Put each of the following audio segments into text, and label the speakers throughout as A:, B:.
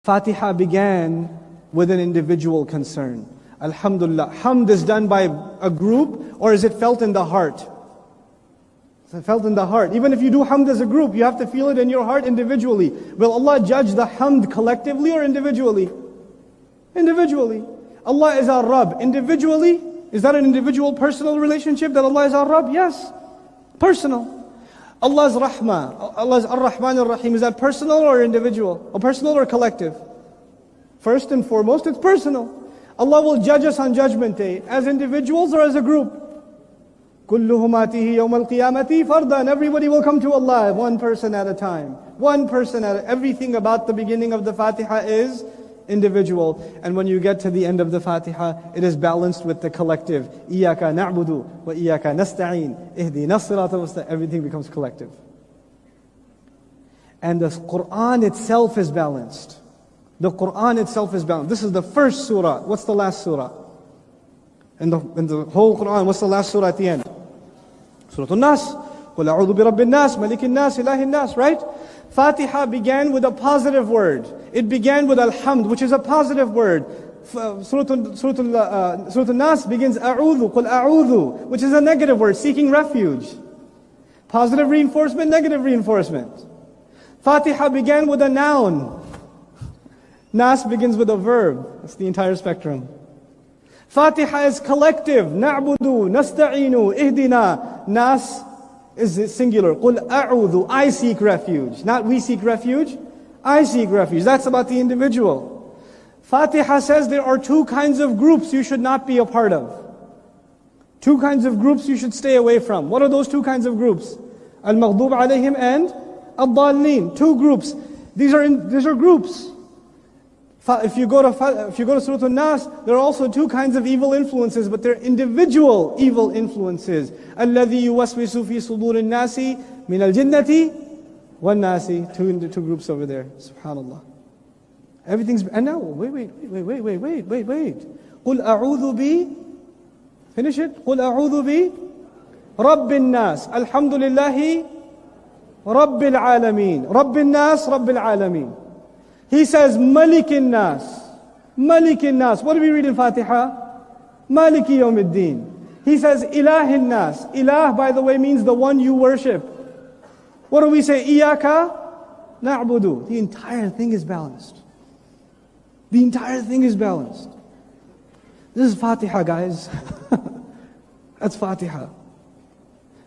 A: Fatiha began with an individual concern. Alhamdulillah. Hamd is done by a group, or is it felt in the heart? Is it felt in the heart? Even if you do hamd as a group, you have to feel it in your heart individually. Will Allah judge the hamd collectively or individually? Individually. Allah is our Rabb. Individually, is that an individual personal relationship that Allah is our Rabb? Yes. Personal. Allah's Rahmah, Allah's Ar-Rahman Ar-Rahim, is that personal or individual? Or personal or collective? First and foremost, it's personal. Allah will judge us on Judgment Day as individuals or as a group. كُلُّهُمْ آتِهِ يَوْمَ الْقِيَامَةِ فَرْدًا. Everybody will come to Allah, one person at a time. One person at a time. Everything about the beginning of the Fatiha is individual. And when you get to the end of the Fatiha, it is balanced with the collective. إِيَّاكَ نَعْبُدُ وَإِيَّاكَ نَسْتَعِينُ اهْدِنَا الصِّرَاطَ الْمُسْتَقِيمَ. Everything becomes collective. And the Quran itself is balanced. The Quran itself is balanced. This is the first surah. What's the last surah? In the whole Quran, what's the last surah at the end? Surah Al-Nas. قُلْ أَعُوذُ بِرَبِّ النَّاسِ مَلِكِ النَّاسِ إِلَهِ النَّاسِ. Right? Fatiha began with a positive word. It began with Alhamd, which is a positive word. Surah Al-Nas begins A'udhu, Qul A'udhu, which is a negative word, seeking refuge. Positive reinforcement, negative reinforcement. Fatiha began with a noun. Nas begins with a verb. That's the entire spectrum. Fatiha is collective. Na'budu, nasta'inu, ihdina. Nas is singular. Qul a'udhu, I seek refuge. Not we seek refuge, I seek refuge. That's about the individual. Fatiha says there are two kinds of groups you should not be a part of. Two kinds of groups you should stay away from. What are those two kinds of groups? Al-Maghdub alayhim and Ad-Dallin. Two groups. These are groups. If you go to Surah Al-Nas, there are also two kinds of evil influences, but they're individual evil influences. الَّذِي يُوَسْوِسُ فِي صُدُورِ النَّاسِ مِنَ الْجِنَّةِ وَالنَّاسِ. Two groups over there. Subhanallah. Everything's, and now, wait. قُلْ أَعُوذُ بِي, finish it. قُلْ أَعُوذُ بِي رَبِّ النَّاسِ الْحَمْدُ لِلَّهِ رَبِّ الْعَالَمِينَ رَبِّ النَّاسِ رَبِّ الْعَالَمِينَ. He says, Malikin Nas. Malikin Nas. What do we read in Fatiha? Maliki Yawmiddin. He says, Ilahin Nas. Ilah, by the way, means the one you worship. What do we say? Iyaka na'budu. The entire thing is balanced. The entire thing is balanced. This is Fatiha, guys. That's Fatiha.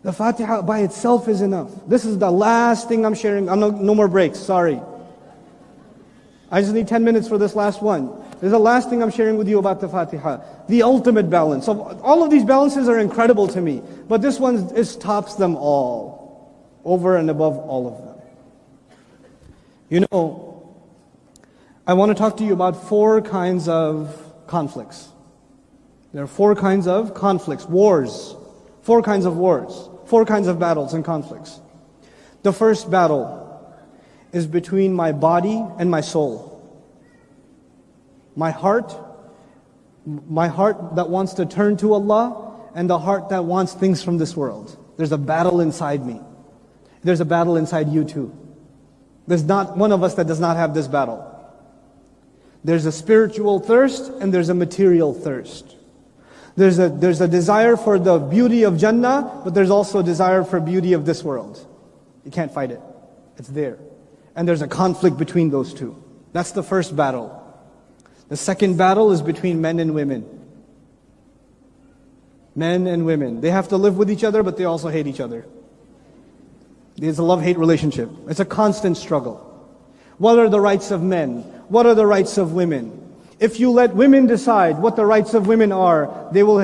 A: The Fatiha by itself is enough. This is the last thing I'm sharing. No more breaks, sorry. I just need 10 minutes for this last one. This is the last thing I'm sharing with you about the Fatiha. The ultimate balance. So all of these balances are incredible to me. But this one tops them all. Over and above all of them. You know, I want to talk to you about 4 kinds of conflicts. There are 4 kinds of conflicts. Wars. 4 kinds of wars. 4 kinds of battles and conflicts. The first battle is between my body and my soul. My heart that wants to turn to Allah, and the heart that wants things from this world. There's a battle inside me. There's a battle inside you too. There's not one of us that does not have this battle. There's a spiritual thirst and there's a material thirst. There's a desire for the beauty of Jannah, but there's also a desire for beauty of this world. You can't fight it. It's there. And there's a conflict between those two. That's the first battle. The second battle is between men and women. Men and women. They have to live with each other, but they also hate each other. It's a love-hate relationship. It's a constant struggle. What are the rights of men? What are the rights of women? If you let women decide what the rights of women are, they will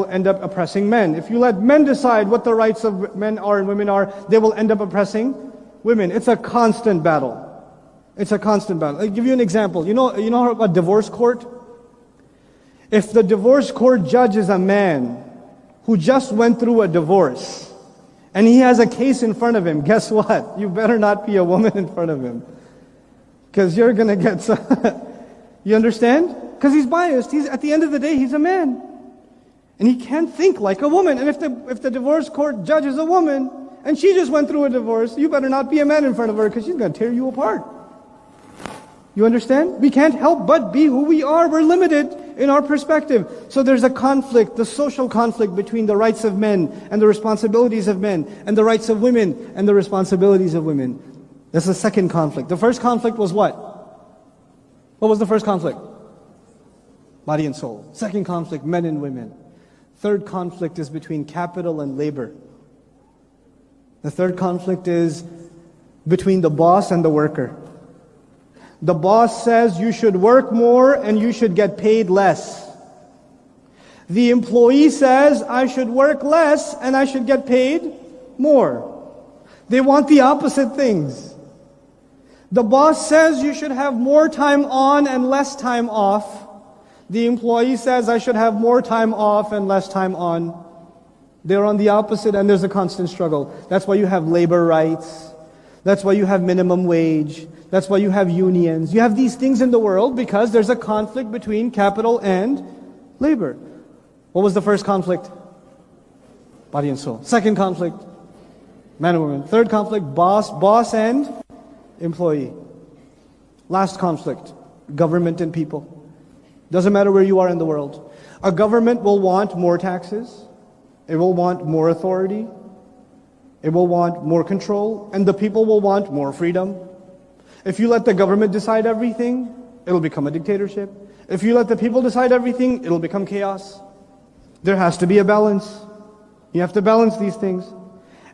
A: end up oppressing men. If you let men decide what the rights of men are and women are, they will end up oppressing women. It's a constant battle. It's a constant battle. I'll give you an example. You know a divorce court? If the divorce court judge is a man who just went through a divorce, and he has a case in front of him, guess what? You better not be a woman in front of him. Because you're going to get some... You understand? Because he's biased. At the end of the day, he's a man. And he can't think like a woman. And if the divorce court judge is a woman, and she just went through a divorce, you better not be a man in front of her, because she's going to tear you apart. You understand? We can't help but be who we are. We're limited in our perspective. So there's a conflict, the social conflict between the rights of men and the responsibilities of men, and the rights of women and the responsibilities of women. That's the second conflict. The first conflict was what? What was the first conflict? Body and soul. Second conflict, men and women. Third conflict is between capital and labor. The third conflict is between the boss and the worker. The boss says you should work more and you should get paid less. The employee says I should work less and I should get paid more. They want the opposite things. The boss says you should have more time on and less time off. The employee says I should have more time off and less time on. They're on the opposite, and there's a constant struggle. That's why you have labor rights. That's why you have minimum wage. That's why you have unions. You have these things in the world because there's a conflict between capital and labor. What was the first conflict? Body and soul. Second conflict, man and woman. Third conflict, boss and employee. Last conflict, government and people. Doesn't matter where you are in the world. A government will want more taxes. It will want more authority. It will want more control. And the people will want more freedom. If you let the government decide everything, it'll become a dictatorship. If you let the people decide everything, it'll become chaos. There has to be a balance. You have to balance these things.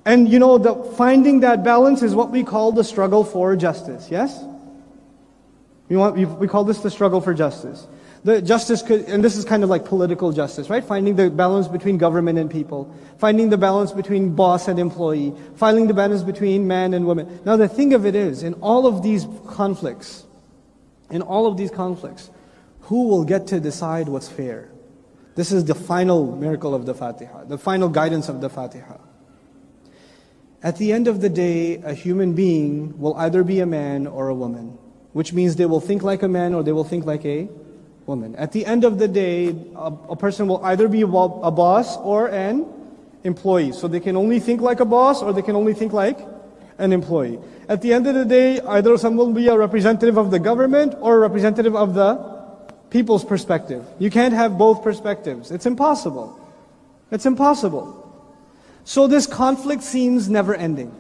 A: And you know, finding that balance is what we call the struggle for justice, yes? We call this the struggle for justice. The justice could, and this is kind of like political justice, right? Finding the balance between government and people. Finding the balance between boss and employee. Finding the balance between man and woman. Now the thing of it is, in all of these conflicts, who will get to decide what's fair? This is the final miracle of the Fatiha, the final guidance of the Fatiha. At the end of the day, a human being will either be a man or a woman, which means they will think like a man or they will think like a woman. At the end of the day, a person will either be a boss or an employee. So they can only think like a boss or they can only think like an employee. At the end of the day, either someone will be a representative of the government or a representative of the people's perspective. You can't have both perspectives. It's impossible. It's impossible. So this conflict seems never ending.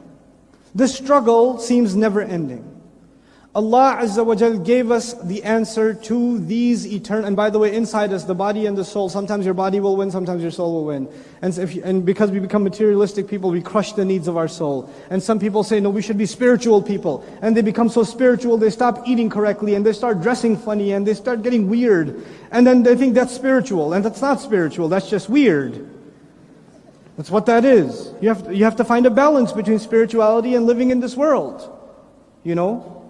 A: This struggle seems never ending. Allah Azza wa Jal gave us the answer to these eternal, and by the way, inside us, the body and the soul, sometimes your body will win, sometimes your soul will win. And because we become materialistic people, we crush the needs of our soul. And some people say, no, we should be spiritual people. And they become so spiritual, they stop eating correctly, and they start dressing funny, and they start getting weird. And then they think that's spiritual, and that's not spiritual, that's just weird. That's what that is. You have to find a balance between spirituality and living in this world. You know?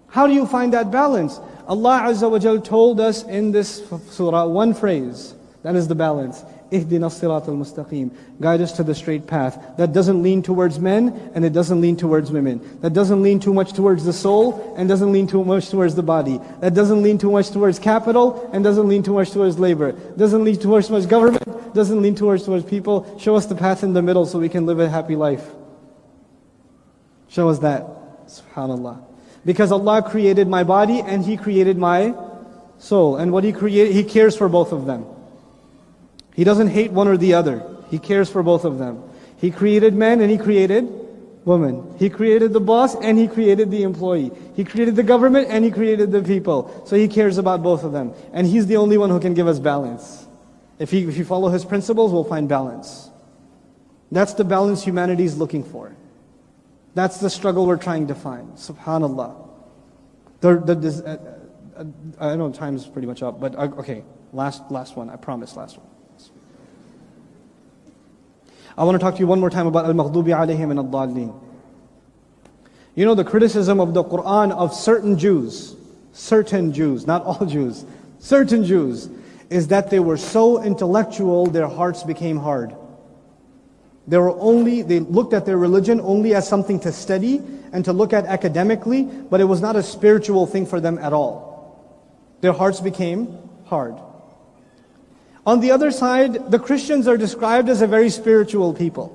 A: How do you find that balance? Allah Azza wa Jal told us in this surah one phrase. That is the balance. Ihdina Sirat al-Mustaqim. Guide us to the straight path. That doesn't lean towards men and it doesn't lean towards women. That doesn't lean too much towards the soul and doesn't lean too much towards the body. That doesn't lean too much towards capital and doesn't lean too much towards labor. Doesn't lean towards much government, doesn't lean towards people. Show us the path in the middle so we can live a happy life. Show us that. SubhanAllah. Because Allah created my body and He created my soul. And what He created, He cares for both of them. He doesn't hate one or the other. He cares for both of them. He created men and He created women. He created the boss and He created the employee. He created the government and He created the people. So He cares about both of them. And He's the only one who can give us balance. If you follow His principles, we'll find balance. That's the balance humanity is looking for. That's the struggle we're trying to find. SubhanAllah. I know time is pretty much up, but okay, last one, I promise, last one. I want to talk to you one more time about al-Maghdubi alayhim and al-Dallin. You know the criticism of the Qur'an of certain Jews, not all Jews, certain Jews, is that they were so intellectual, their hearts became hard. They looked at their religion only as something to study and to look at academically, but it was not a spiritual thing for them at all. Their hearts became hard. On the other side, the Christians are described as a very spiritual people,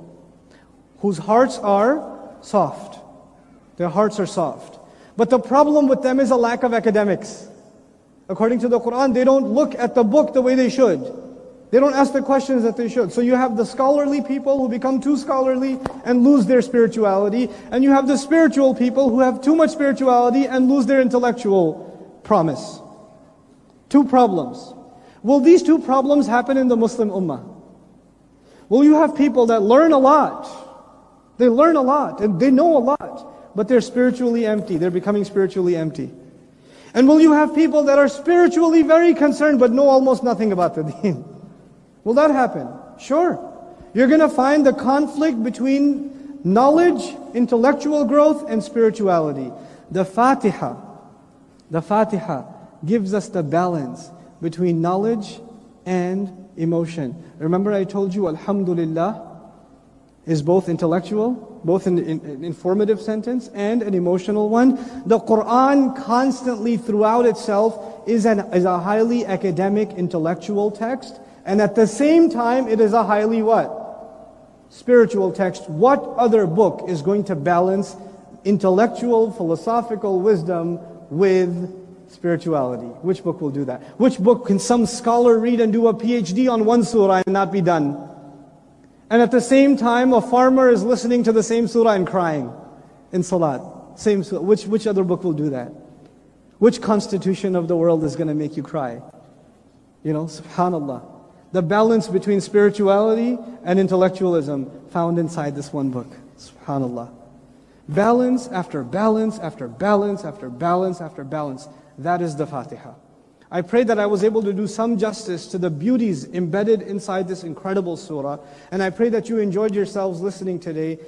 A: whose hearts are soft. Their hearts are soft. But the problem with them is a lack of academics. According to the Quran, they don't look at the book the way they should. They don't ask the questions that they should. So you have the scholarly people who become too scholarly and lose their spirituality. And you have the spiritual people who have too much spirituality and lose their intellectual promise. Two problems. Will these two problems happen in the Muslim Ummah? Will you have people that learn a lot? They learn a lot and they know a lot, but they're spiritually empty. They're becoming spiritually empty. And will you have people that are spiritually very concerned but know almost nothing about the deen? Will that happen? Sure. You're going to find the conflict between knowledge, intellectual growth, and spirituality. The Fatiha gives us the balance between knowledge and emotion. Remember I told you Alhamdulillah is both intellectual, both an informative sentence and an emotional one. The Quran constantly throughout itself is a highly academic intellectual text, and at the same time it is a highly what? Spiritual text. What other book is going to balance intellectual, philosophical wisdom with spirituality? Which book will do that? Which book can some scholar read and do a PhD on one surah and not be done? And at the same time, a farmer is listening to the same surah and crying in salat. Same surah. Which other book will do that? Which constitution of the world is going to make you cry? You know, subhanallah. The balance between spirituality and intellectualism found inside this one book. Subhanallah. Balance after balance after balance after balance after balance. That is the Fatiha. I pray that I was able to do some justice to the beauties embedded inside this incredible surah. And I pray that you enjoyed yourselves listening today.